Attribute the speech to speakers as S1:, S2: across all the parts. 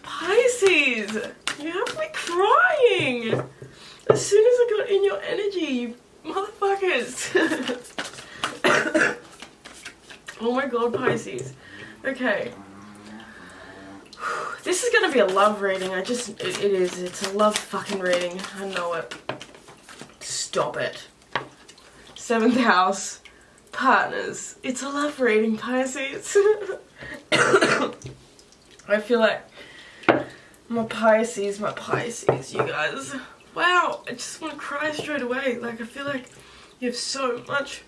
S1: Pisces, you have me crying. As soon as I got in your energy, you motherfuckers. Oh my god, Pisces. Okay. This is gonna be a love reading. It is. It's a love fucking reading. I know it. Stop it. 7th house. Partners. It's a love reading, Pisces. I feel like my Pisces, you guys. Wow, I just want to cry straight away. Like, I feel like you have so much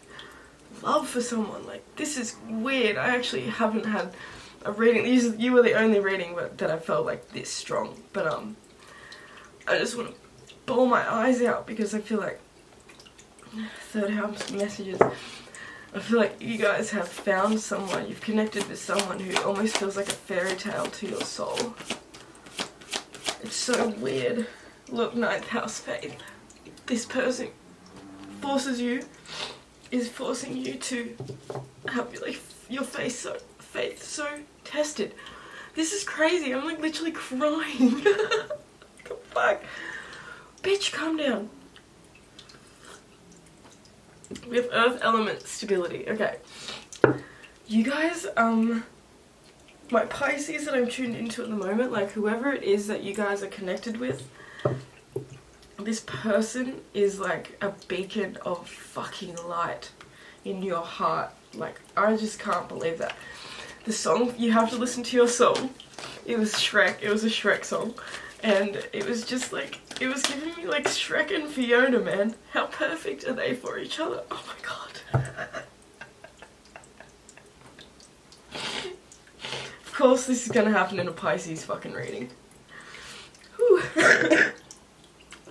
S1: love for someone. Like, this is weird. I actually haven't had a reading. You were the only reading that I felt like this strong. But I just want to bawl my eyes out because I feel like 3rd house messages. I feel like you guys have found someone, you've connected with someone who almost feels like a fairy tale to your soul. It's so weird. Look, 9th house faith. This person is forcing you to have like your faith so tested. This is crazy. I'm like literally crying. What the fuck? Bitch, calm down. We have earth element stability. Okay. You guys, my Pisces that I'm tuned into at the moment, like whoever it is that you guys are connected with, this person is like a beacon of fucking light in your heart. Like, I just can't believe that. The song, You Have to Listen to Your Soul, it was Shrek. It was a Shrek song. And it was just like, it was giving me like Shrek and Fiona, man. How perfect are they for each other? Oh my god. Of course this is gonna happen in a Pisces fucking reading. Whew.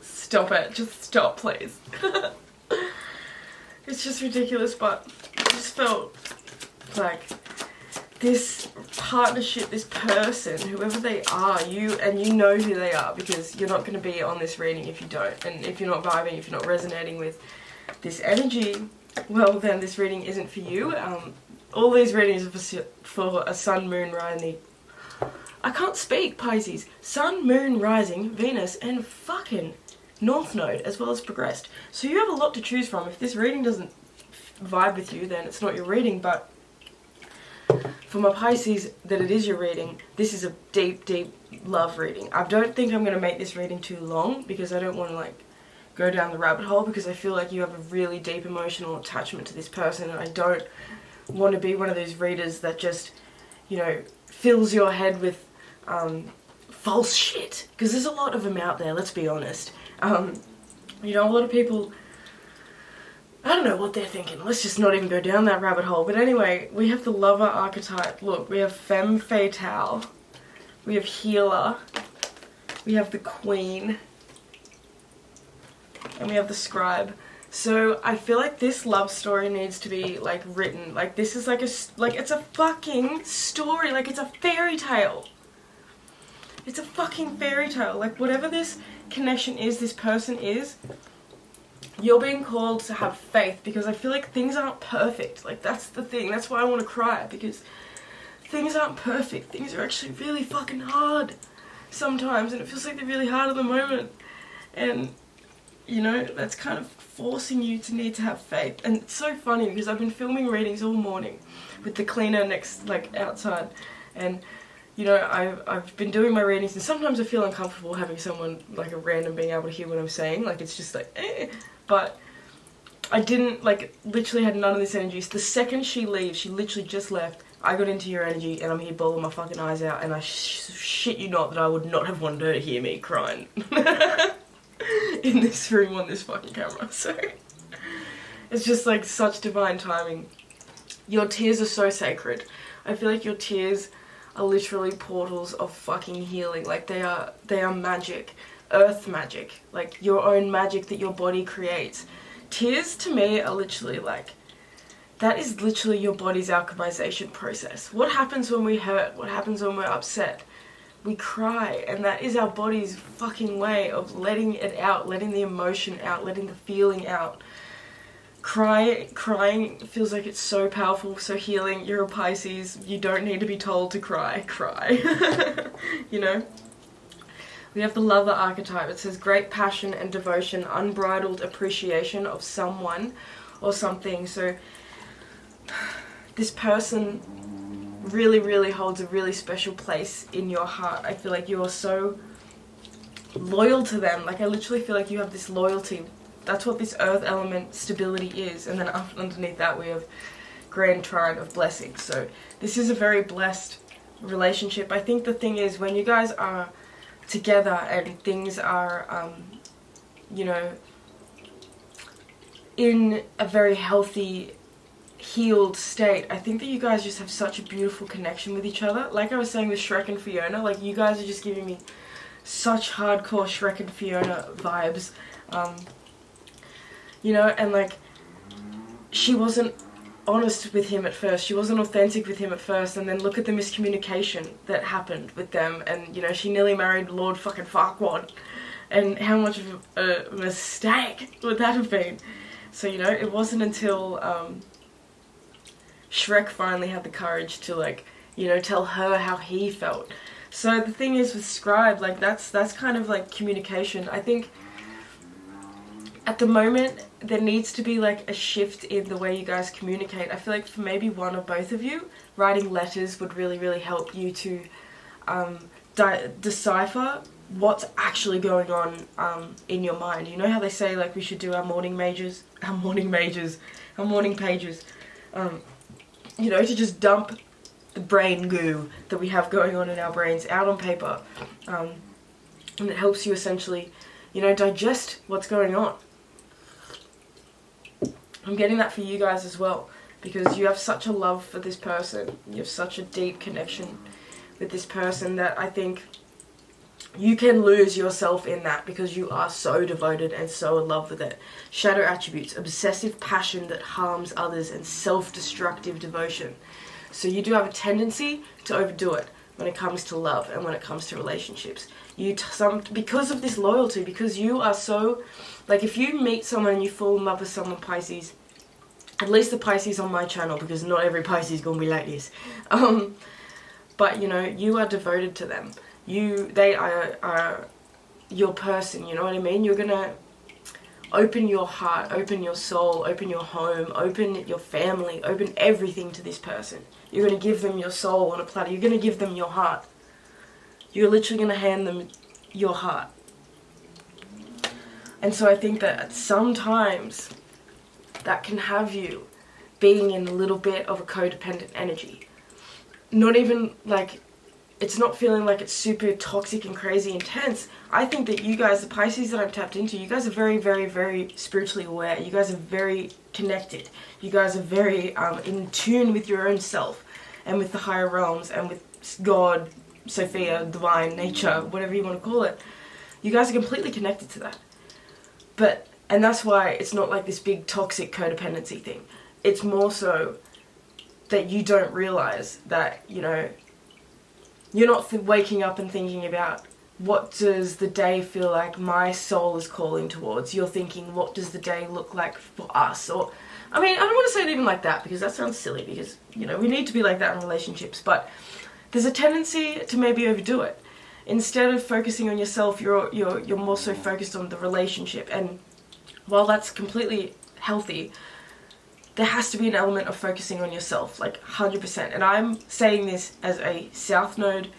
S1: Stop it. Just stop, please. It's just ridiculous, but I just felt like this partnership, this person, whoever they are, you know who they are, because you're not going to be on this reading if you don't. And if you're not vibing, if you're not resonating with this energy, well then this reading isn't for you. All these readings are for a sun, moon, rising. I can't speak, Pisces. Sun, moon, rising, Venus, and fucking North Node, as well as progressed. So you have a lot to choose from. If this reading doesn't vibe with you, then it's not your reading, but for my Pisces that it is your reading, this is a deep, deep love reading. I don't think I'm going to make this reading too long because I don't want to like go down the rabbit hole, because I feel like you have a really deep emotional attachment to this person, and I don't want to be one of those readers that just, you know, fills your head with false shit, because there's a lot of them out there, let's be honest. You know, a lot of people, I don't know what they're thinking. Let's just not even go down that rabbit hole. But anyway, we have the lover archetype. Look, we have femme fatale. We have healer. We have the queen. And we have the scribe. So I feel like this love story needs to be like written. Like this is like it's a fucking story. Like it's a fairy tale. It's a fucking fairy tale. Like whatever this connection is, this person is, you're being called to have faith, because I feel like things aren't perfect. Like that's the thing. That's why I want to cry, because things aren't perfect. Things are actually really fucking hard sometimes, and it feels like they're really hard at the moment. And you know, that's kind of forcing you to need to have faith. And it's so funny because I've been filming readings all morning with the cleaner next, like outside, and you know, I've been doing my readings, and sometimes I feel uncomfortable having someone, like a random, being able to hear what I'm saying. Like it's just like, eh. But I didn't, like, literally had none of this energy. So the second she leaves, she literally just left, I got into your energy, and I'm here bawling my fucking eyes out, and I shit you not that I would not have wanted her to hear me crying in this room on this fucking camera. So it's just like such divine timing. Your tears are so sacred. I feel like your tears are literally portals of fucking healing. Like they are magic, earth magic, like your own magic that your body creates. Tears to me are literally like, that is literally your body's alchemization process. What happens when we hurt? What happens when we're upset? We cry, and that is our body's fucking way of letting it out, letting the emotion out, letting the feeling out. Crying feels like it's so powerful, so healing. You're a Pisces. You don't need to be told to cry. Cry. You know? We have the lover archetype. It says great passion and devotion, unbridled appreciation of someone or something. So this person really, really holds a really special place in your heart. I feel like you are so loyal to them. Like, I literally feel like you have this loyalty. That's what this earth element stability is. And then underneath that we have grand trine of blessings. So this is a very blessed relationship. I think the thing is, when you guys are together and things are, you know, in a very healthy, healed state, I think that you guys just have such a beautiful connection with each other. Like I was saying with Shrek and Fiona, like, you guys are just giving me such hardcore Shrek and Fiona vibes. You know, and like, she wasn't honest with him at first, she wasn't authentic with him at first, and then look at the miscommunication that happened with them, and you know, she nearly married Lord fucking Farquaad, and how much of a mistake would that have been? So, you know, it wasn't until Shrek finally had the courage to, like, you know, tell her how he felt. So the thing is with Scribe, like, that's kind of like communication. I think at the moment there needs to be like a shift in the way you guys communicate. I feel like for maybe one or both of you, writing letters would really, really help you to decipher what's actually going on in your mind. You know how they say, like, we should do our morning pages, you know, to just dump the brain goo that we have going on in our brains out on paper, and it helps you essentially, you know, digest what's going on. I'm getting that for you guys as well, because you have such a love for this person, you have such a deep connection with this person that I think you can lose yourself in that because you are so devoted and so in love with it. Shadow attributes: obsessive passion that harms others and self-destructive devotion. So you do have a tendency to overdo it when it comes to love and when it comes to relationships. Because of this loyalty, because you are so, like, if you meet someone and you fall in love with someone, Pisces, at least the Pisces on my channel, because not every Pisces is gonna be like this, but you know, you are devoted to them. They are your person, you know what I mean? You're gonna open your heart, open your soul, open your home, open your family, open everything to this person. You're gonna give them your soul on a platter. You're gonna give them your heart. You're literally gonna hand them your heart. And so I think that sometimes that can have you being in a little bit of a codependent energy. Not even like, it's not feeling like it's super toxic and crazy intense. I think that you guys, the Pisces that I'm tapped into, you guys are very, very, very spiritually aware. You guys are very connected. You guys are very in tune with your own self and with the higher realms and with God, Sophia, divine, nature, whatever you want to call it. You guys are completely connected to that. And that's why it's not like this big toxic codependency thing. It's more so that you don't realize that, you know, you're not waking up and thinking about, what does the day feel like my soul is calling towards? You're thinking, what does the day look like for us? Or, I mean, I don't want to say it even like that, because that sounds silly, because, you know, we need to be like that in relationships, but there's a tendency to maybe overdo it. Instead of focusing on yourself, you're more so focused on the relationship. And while that's completely healthy, there has to be an element of focusing on yourself, like 100%. And I'm saying this as a South Node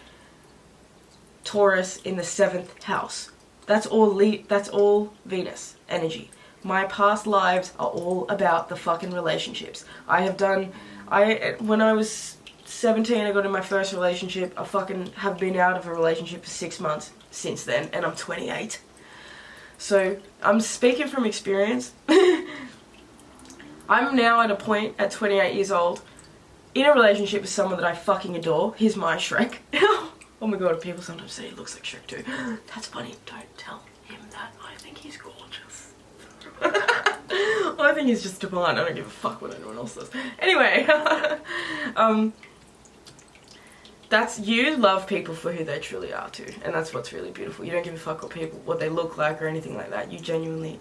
S1: Taurus in the 7th house. That's all Venus energy. My past lives are all about the fucking relationships. When I was 17, I got in my first relationship. I fucking have been out of a relationship for 6 months since then, and I'm 28. So I'm speaking from experience. I'm now at a point at 28 years old in a relationship with someone that I fucking adore. He's my Shrek. Oh my god, people sometimes say he looks like Shrek too. That's funny. Don't tell him that. I think he's gorgeous. I think he's just divine. I don't give a fuck what anyone else does. Anyway, that's, you love people for who they truly are too, and that's what's really beautiful. You don't give a fuck what they look like or anything like that. You genuinely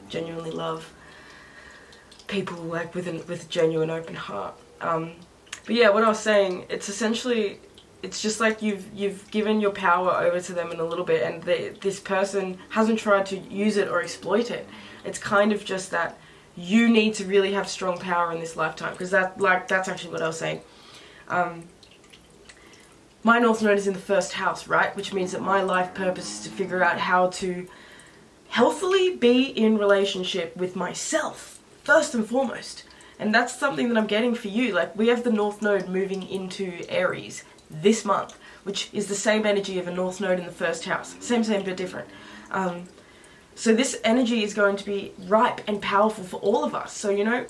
S1: love people like with a genuine open heart. But yeah, what I was saying, it's essentially, it's just like you've given your power over to them in a little bit, and this person hasn't tried to use it or exploit it. It's kind of just that you need to really have strong power in this lifetime, because that's actually what I was saying. My North Node is in the first house, right? Which means that my life purpose is to figure out how to healthily be in relationship with myself, first and foremost. And that's something that I'm getting for you. Like, we have the North Node moving into Aries this month, which is the same energy of a North Node in the first house. Same but different. So this energy is going to be ripe and powerful for all of us. So, you know,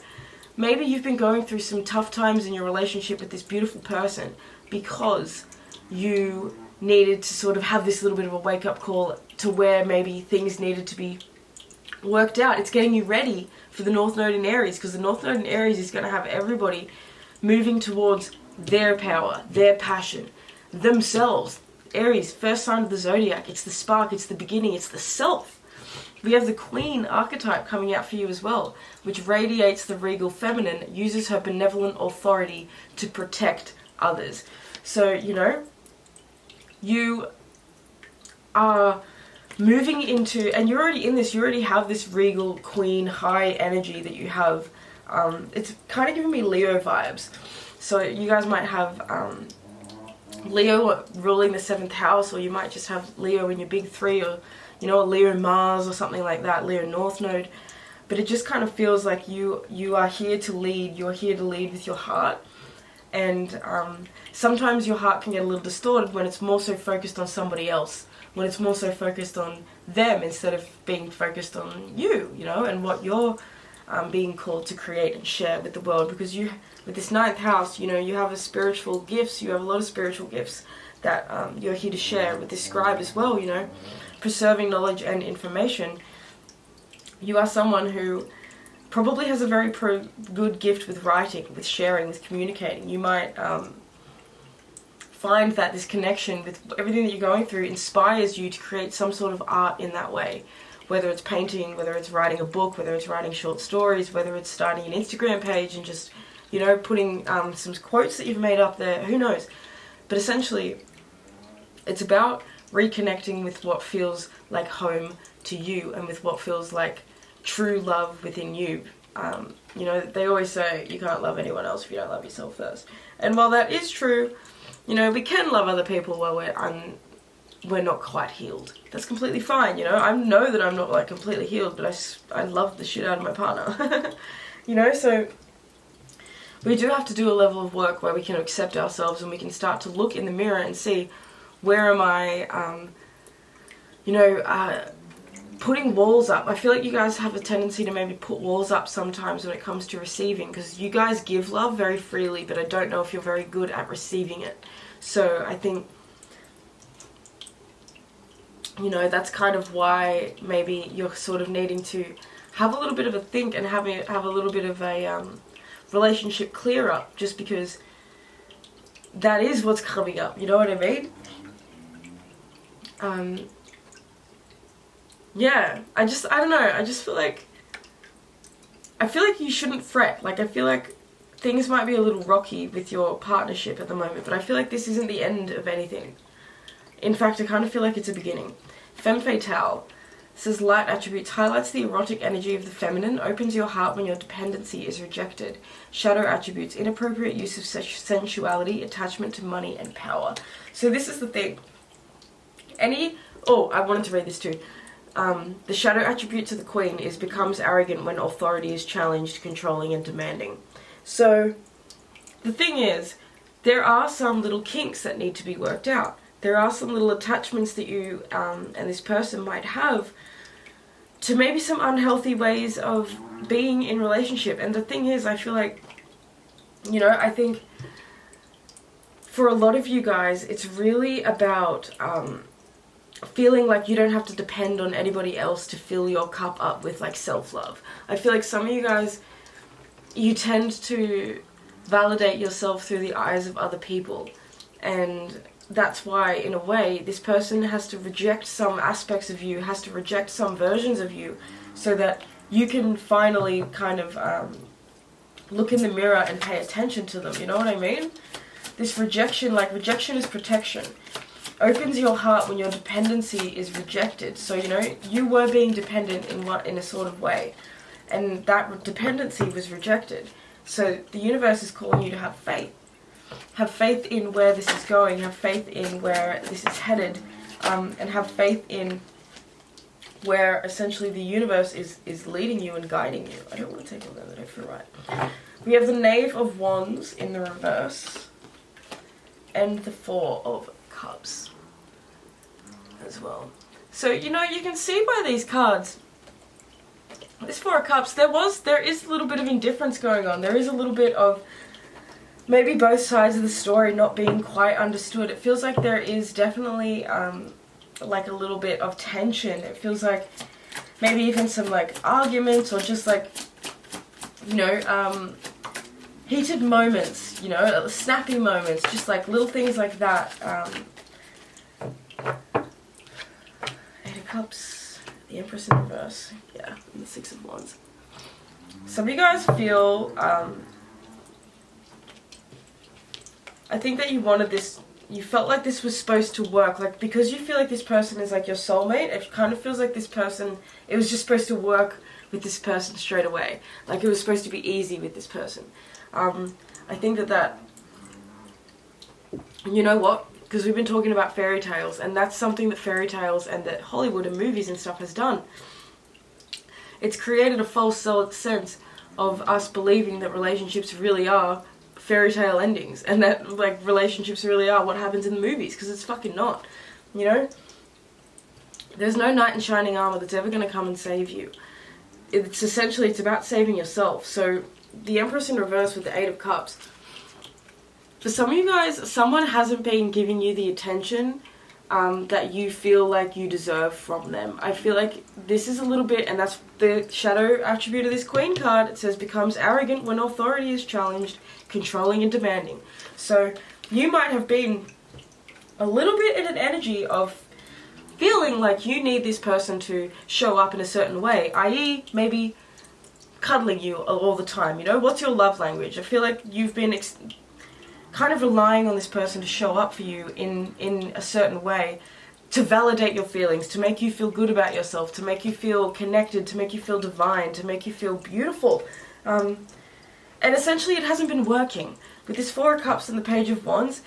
S1: maybe you've been going through some tough times in your relationship with this beautiful person because you needed to sort of have this little bit of a wake-up call to where maybe things needed to be worked out. It's getting you ready for the North Node in Aries, because the North Node in Aries is going to have everybody moving towards their power, their passion, themselves. Aries, first sign of the zodiac. It's the spark, it's the beginning, it's the self. We have the Queen archetype coming out for you as well, which radiates the regal feminine, uses her benevolent authority to protect others. So, you know, you are moving into, and you're already in this, you already have this regal queen high energy that you have. It's kind of giving me Leo vibes. So you guys might have Leo ruling the 7th house, or you might just have Leo in your big 3, or, you know, a Leo Mars or something like that, Leo North Node. But it just kind of feels like you are here to lead, you're here to lead with your heart. And sometimes your heart can get a little distorted when it's more so focused on somebody else, when it's more so focused on them instead of being focused on you, you know, and what you're being called to create and share with the world. Because you, with this 9th house, you know, you have a spiritual gifts, you have a lot of spiritual gifts that you're here to share with this scribe as well, you know, preserving knowledge and information. You are someone who probably has a very good gift with writing, with sharing, with communicating. You might find that this connection with everything that you're going through inspires you to create some sort of art in that way. Whether it's painting, whether it's writing a book, whether it's writing short stories, whether it's starting an Instagram page and just, you know, putting some quotes that you've made up there, who knows. But essentially, it's about reconnecting with what feels like home to you and with what feels like true love within you. You know, they always say you can't love anyone else if you don't love yourself first. And while that is true, you know, we can love other people while we're not quite healed. That's completely fine, you know. I know that I'm not like completely healed, but I love the shit out of my partner. You know, so we do have to do a level of work where we can accept ourselves and we can start to look in the mirror and see, where am I, you know, putting walls up. I feel like you guys have a tendency to maybe put walls up sometimes when it comes to receiving, because you guys give love very freely, but I don't know if you're very good at receiving it. So I think, you know, that's kind of why maybe you're sort of needing to have a little bit of a think and have a little bit of a relationship clear up, just because that is what's coming up, you know what I mean? Yeah, I don't know, I just feel like you shouldn't fret. Like, I feel like things might be a little rocky with your partnership at the moment, but I feel like this isn't the end of anything. In fact, I kind of feel like it's a beginning. Femme Fatale says light attributes highlights the erotic energy of the feminine, opens your heart when your dependency is rejected. Shadow attributes inappropriate use of sensuality, attachment to money and power. So this is the thing. I wanted to read this too. The shadow attribute to the Queen is becomes arrogant when authority is challenged, controlling and demanding. So the thing is, there are some little kinks that need to be worked out. There are some little attachments that you and this person might have to maybe some unhealthy ways of being in relationship. And the thing is, I feel like, you know, I think for a lot of you guys, it's really about feeling like you don't have to depend on anybody else to fill your cup up with like self-love. I feel like some of you guys, you tend to validate yourself through the eyes of other people, and that's why, in a way, this person has to reject some aspects of you, has to reject some versions of you, so that you can finally kind of look in the mirror and pay attention to them, you know what I mean? This rejection, like rejection is protection. Opens your heart when your dependency is rejected. So, you know, you were being dependent in a sort of way, and that dependency was rejected. So the universe is calling you to have faith. Have faith in where this is going, have faith in where this is headed, and have faith in where essentially the universe is leading you and guiding you. I don't want to take all that, I don't feel right. We have the Knave of Wands in the reverse, and the Four of Cups as well. So, you know, you can see by these cards, this Four of Cups, there is a little bit of indifference going on. There is a little bit of maybe both sides of the story not being quite understood. It feels like there is definitely like a little bit of tension. It feels like maybe even some like arguments, or just like, you know, heated moments, you know, snappy moments, just like little things like that. Eight of Cups, the Empress in reverse, yeah, and the Six of Wands. Some of you guys feel, I think that you wanted this, you felt like this was supposed to work, like because you feel like this person is like your soulmate, it kind of feels like this person, it was just supposed to work with this person straight away. Like it was supposed to be easy with this person. I think that, you know what, because we've been talking about fairy tales, and that's something that fairy tales and that Hollywood and movies and stuff has done. It's created a false sense of us believing that relationships really are fairy tale endings, and that like relationships really are what happens in the movies, because it's fucking not, you know? There's no knight in shining armor that's ever going to come and save you. It's essentially, it's about saving yourself. So the Empress in reverse with the Eight of Cups, for some of you guys, someone hasn't been giving you the attention that you feel like you deserve from them. I feel like this is a little bit, and that's the shadow attribute of this Queen card. It says becomes arrogant when authority is challenged, controlling and demanding. So you might have been a little bit in an energy of feeling like you need this person to show up in a certain way, i.e. maybe cuddling you all the time, you know? What's your love language? I feel like you've been kind of relying on this person to show up for you in a certain way, to validate your feelings, to make you feel good about yourself, to make you feel connected, to make you feel divine, to make you feel beautiful. And essentially it hasn't been working. With this Four of Cups and the Page of Wands,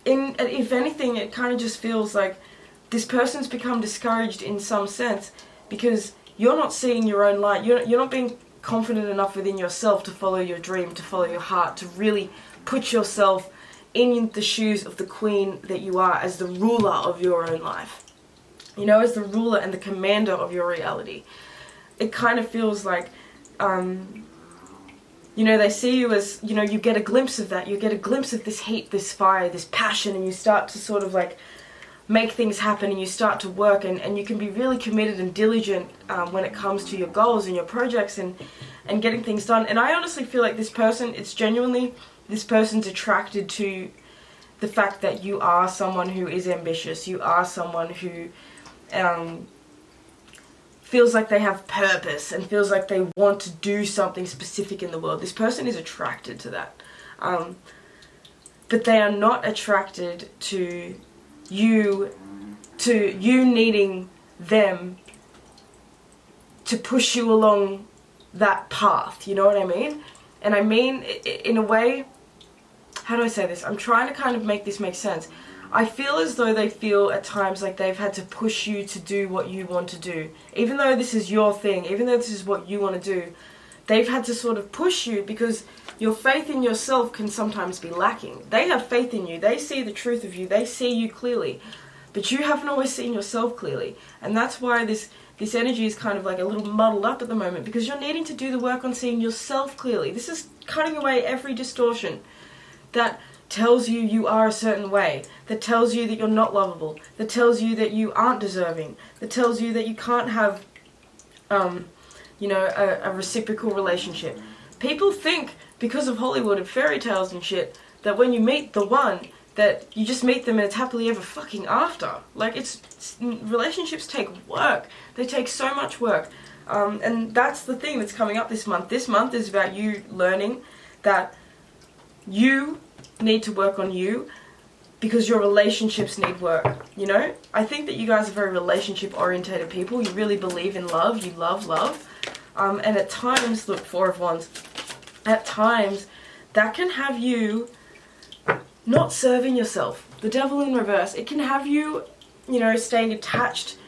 S1: if anything, it kind of just feels like this person's become discouraged in some sense, because you're not seeing your own light. You're not being confident enough within yourself to follow your dream, to follow your heart, to really put yourself in the shoes of the queen that you are, as the ruler of your own life. You know, as the ruler and the commander of your reality. It kind of feels like, you know, they see you as, you know, you get a glimpse of that. You get a glimpse of this heat, this fire, this passion, and you start to sort of like make things happen, and you start to work, and you can be really committed and diligent when it comes to your goals and your projects and getting things done. And I honestly feel like this person, it's genuinely, this person's attracted to the fact that you are someone who is ambitious. You are someone who feels like they have purpose and feels like they want to do something specific in the world. This person is attracted to that. But they are not attracted to you needing them to push you along that path. You know what I mean? And I mean, in a way, how do I say this? I'm trying to kind of make this make sense. I feel as though they feel at times like they've had to push you to do what you want to do. Even though this is your thing, even though this is what you want to do, they've had to sort of push you, because your faith in yourself can sometimes be lacking. They have faith in you. They see the truth of you. They see you clearly. But you haven't always seen yourself clearly. And that's why this energy is kind of like a little muddled up at the moment, because you're needing to do the work on seeing yourself clearly. This is cutting away every distortion that tells you you are a certain way, that tells you that you're not lovable, that tells you that you aren't deserving, that tells you that you can't have, you know, a reciprocal relationship. People think, because of Hollywood and fairy tales and shit, that when you meet the one, that you just meet them and it's happily ever fucking after. Like, relationships take work. They take so much work. And that's the thing that's coming up this month. This month is about you learning that you need to work on you because your relationships need work, you know? I think that you guys are very relationship-orientated people. You really believe in love. You love love. And at times, look, Four of Wands, at times, that can have you not serving yourself. The Devil in reverse. It can have you, you know, staying attached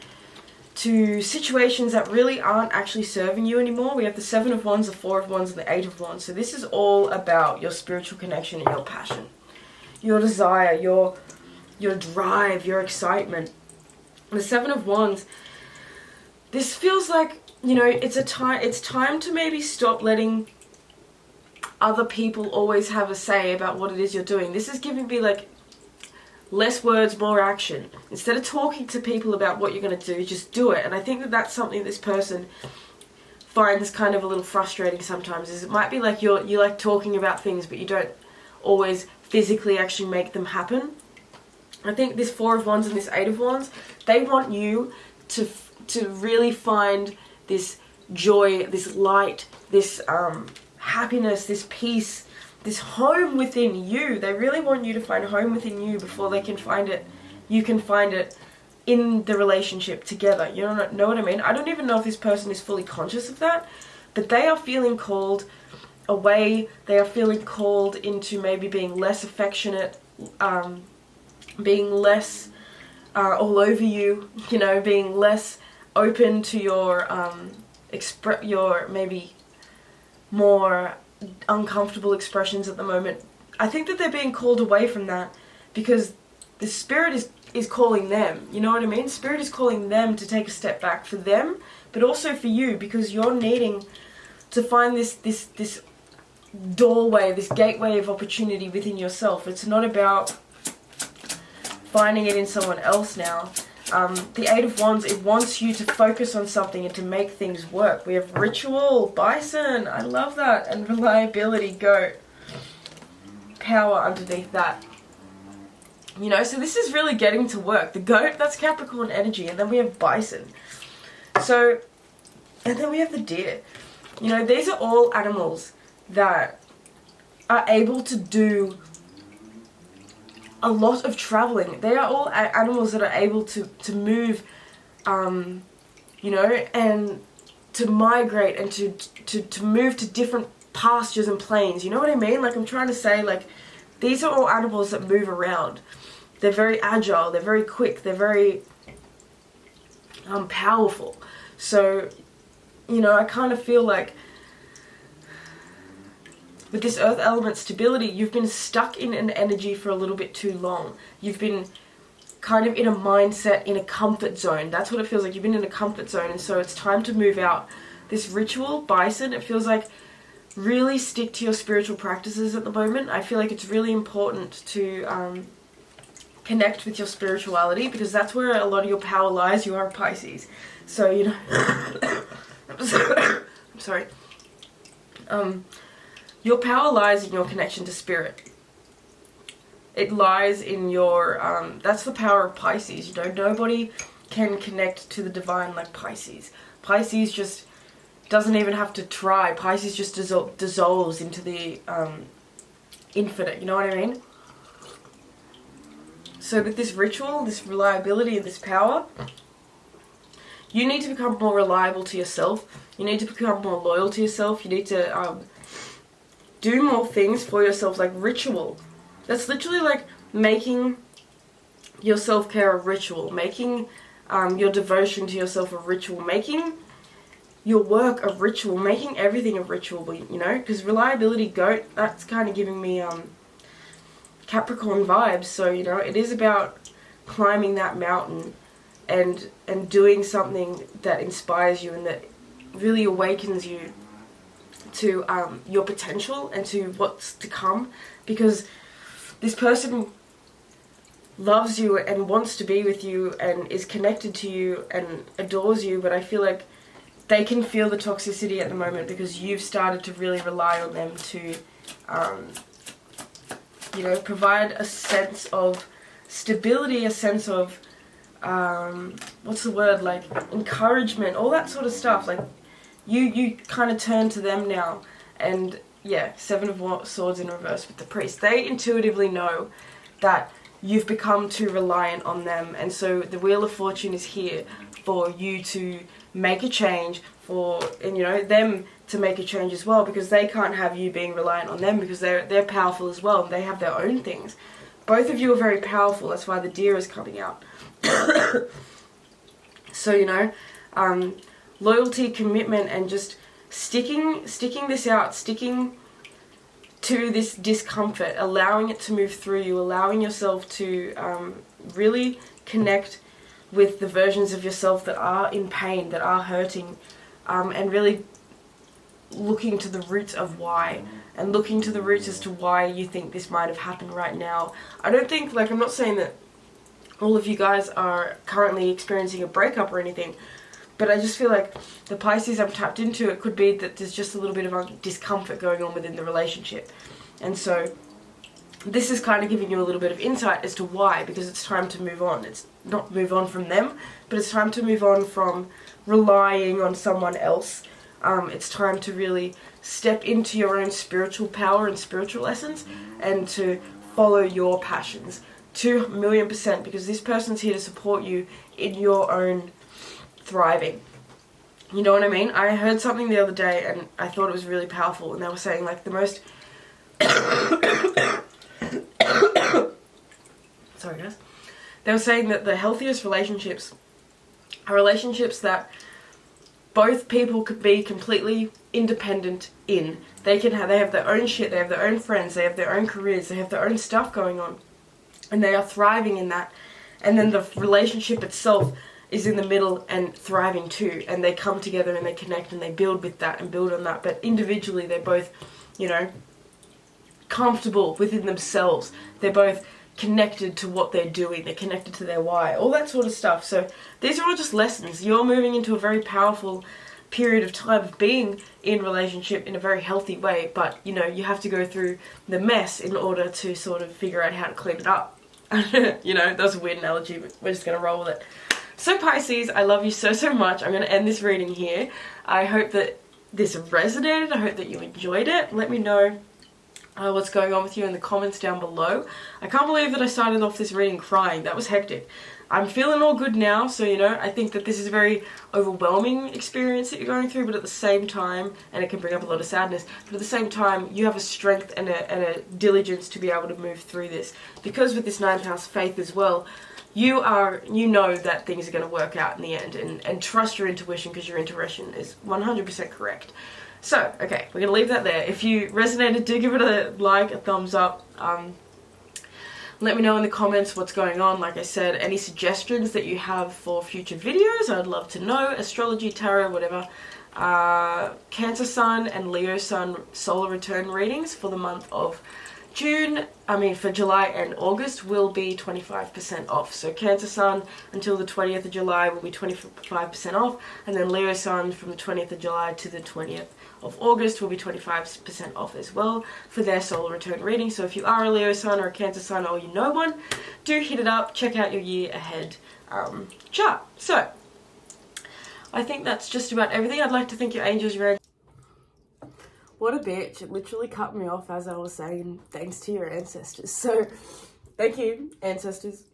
S1: to situations that really aren't actually serving you anymore. We have the Seven of Wands, the Four of Wands, and the Eight of Wands. So this is all about your spiritual connection and your passion, your desire, your drive, your excitement. The Seven of Wands, this feels like, you know, it's time to maybe stop letting other people always have a say about what it is you're doing. This is giving me like less words, more action. Instead of talking to people about what you're going to do, just do it. And I think that that's something this person finds kind of a little frustrating sometimes, is it might be like you like talking about things, but you don't always physically actually make them happen. I think this Four of Wands and this Eight of Wands, they want you to really find this joy, this light, this happiness, this peace, this home within you. They really want you to find home within you before they can find it. You can find it in the relationship together. You know what I mean? I don't even know if this person is fully conscious of that, but they are feeling called away. They are feeling called into maybe being less affectionate, being less all over you, you know, being less open to your your maybe more uncomfortable expressions at the moment. I think that they're being called away from that because the Spirit is calling them, you know what I mean? Spirit is calling them to take a step back for them, but also for you, because you're needing to find this doorway, this gateway of opportunity within yourself. It's not about finding it in someone else now. The Eight of Wands, it wants you to focus on something and to make things work. We have ritual, bison, I love that, and reliability, goat. Power underneath that. You know, so this is really getting to work. The goat, that's Capricorn energy, and then we have bison. So, and then we have the deer. You know, these are all animals that are able to do a lot of traveling. They are all animals that are able to move, you know, and to migrate and to move to different pastures and plains. You know what I mean? Like, I'm trying to say, like, these are all animals that move around. They're very agile, they're very quick, they're very powerful. So, you know, I kind of feel like with this earth element stability, you've been stuck in an energy for a little bit too long. You've been kind of in a mindset, in a comfort zone. That's what it feels like. You've been in a comfort zone, and so it's time to move out. This ritual, bison, it feels like really stick to your spiritual practices at the moment. I feel like it's really important to connect with your spirituality, because that's where a lot of your power lies. You are a Pisces. So, you know, I'm sorry. Your power lies in your connection to spirit. It lies in your, that's the power of Pisces. You know, nobody can connect to the divine like Pisces. Pisces just doesn't even have to try. Pisces just dissolves into the infinite, you know what I mean? So with this ritual, this reliability, and this power, you need to become more reliable to yourself. You need to become more loyal to yourself. You need to do more things for yourself, like ritual. That's literally like making your self-care a ritual, making your devotion to yourself a ritual, making your work a ritual, making everything a ritual, you know? Because reliability, goat, that's kind of giving me Capricorn vibes. So, you know, it is about climbing that mountain and doing something that inspires you and that really awakens you to your potential and to what's to come, because this person loves you and wants to be with you and is connected to you and adores you, but I feel like they can feel the toxicity at the moment because you've started to really rely on them to you know, provide a sense of stability, a sense of what's the word, like encouragement, all that sort of stuff. Like you kind of turn to them now, and Seven of Swords in reverse with the Priest. They intuitively know that you've become too reliant on them, and so the Wheel of Fortune is here for you to make a change, and you know, them to make a change as well, because they can't have you being reliant on them, because they're powerful as well, and they have their own things. Both of you are very powerful. That's why the Deer is coming out. So, you know, loyalty, commitment, and just sticking this out, sticking to this discomfort, allowing it to move through you, allowing yourself to really connect with the versions of yourself that are in pain, that are hurting, and really looking to the roots of why, and looking to the roots as to why you think this might have happened right now. I don't think, like, I'm not saying that all of you guys are currently experiencing a breakup or anything, but I just feel like the Pisces I've tapped into, it could be that there's just a little bit of discomfort going on within the relationship. And so this is kind of giving you a little bit of insight as to why, because it's time to move on. It's not move on from them, but it's time to move on from relying on someone else. It's time to really step into your own spiritual power and spiritual essence, and to follow your passions 2,000,000%, because this person's here to support you in your own thriving. You know what I mean? I heard something the other day and I thought it was really powerful, and they were saying, like, the most sorry guys, they were saying that the healthiest relationships are relationships that both people could be completely independent in. They have their own shit, they have their own friends, they have their own careers, they have their own stuff going on, and they are thriving in that. And then the relationship itself is in the middle and thriving too, and they come together and they connect and they build with that and build on that. But individually they're both, you know, comfortable within themselves. They're both connected to what they're doing, they're connected to their why, all that sort of stuff. So these are all just lessons. You're moving into a very powerful period of time of being in relationship in a very healthy way, but you know, you have to go through the mess in order to sort of figure out how to clean it up. You know, that was a weird analogy, but we're just going to roll with it. So Pisces, I love you so, so much. I'm going to end this reading here. I hope that this resonated. I hope that you enjoyed it. Let me know what's going on with you in the comments down below. I can't believe that I started off this reading crying. That was hectic. I'm feeling all good now, so you know, I think that this is a very overwhelming experience that you're going through, but at the same time, and it can bring up a lot of sadness, but at the same time, you have a strength and a diligence to be able to move through this. Because with this 9th house faith as well, you know that things are going to work out in the end, and trust your intuition, because your intuition is 100% correct. So, okay, we're going to leave that there. If you resonated, do give it a like, a thumbs up. Let me know in the comments what's going on. Like I said, any suggestions that you have for future videos, I'd love to know. Astrology, tarot, whatever. Cancer Sun and Leo Sun solar return readings for the month of for July and August will be 25% off. So Cancer Sun until the 20th of July will be 25% off, and then Leo Sun from the 20th of July to the 20th of August will be 25% off as well for their solar return reading. So if you are a Leo Sun or a Cancer Sun, or you know one, do hit it up, check out your year ahead chart. So I think that's just about everything. I'd like to thank your angels, your What a bitch. It literally cut me off as I was saying thanks to your ancestors. So thank you, ancestors,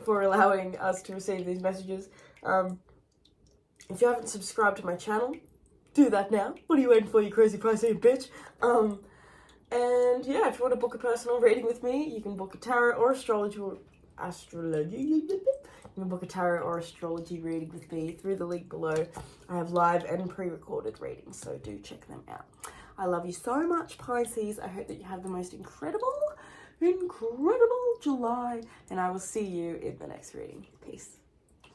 S1: for allowing us to receive these messages. If you haven't subscribed to my channel, do that now. What are you waiting for, you crazy Piscean bitch? And yeah, if you want to book a personal reading with me, you can book a tarot or astrology. You can book a tarot or astrology reading with me through the link below. I have live and pre-recorded readings, so do check them out. I love you so much, Pisces. I hope that you have the most incredible July, and I will see you in the next reading. Peace.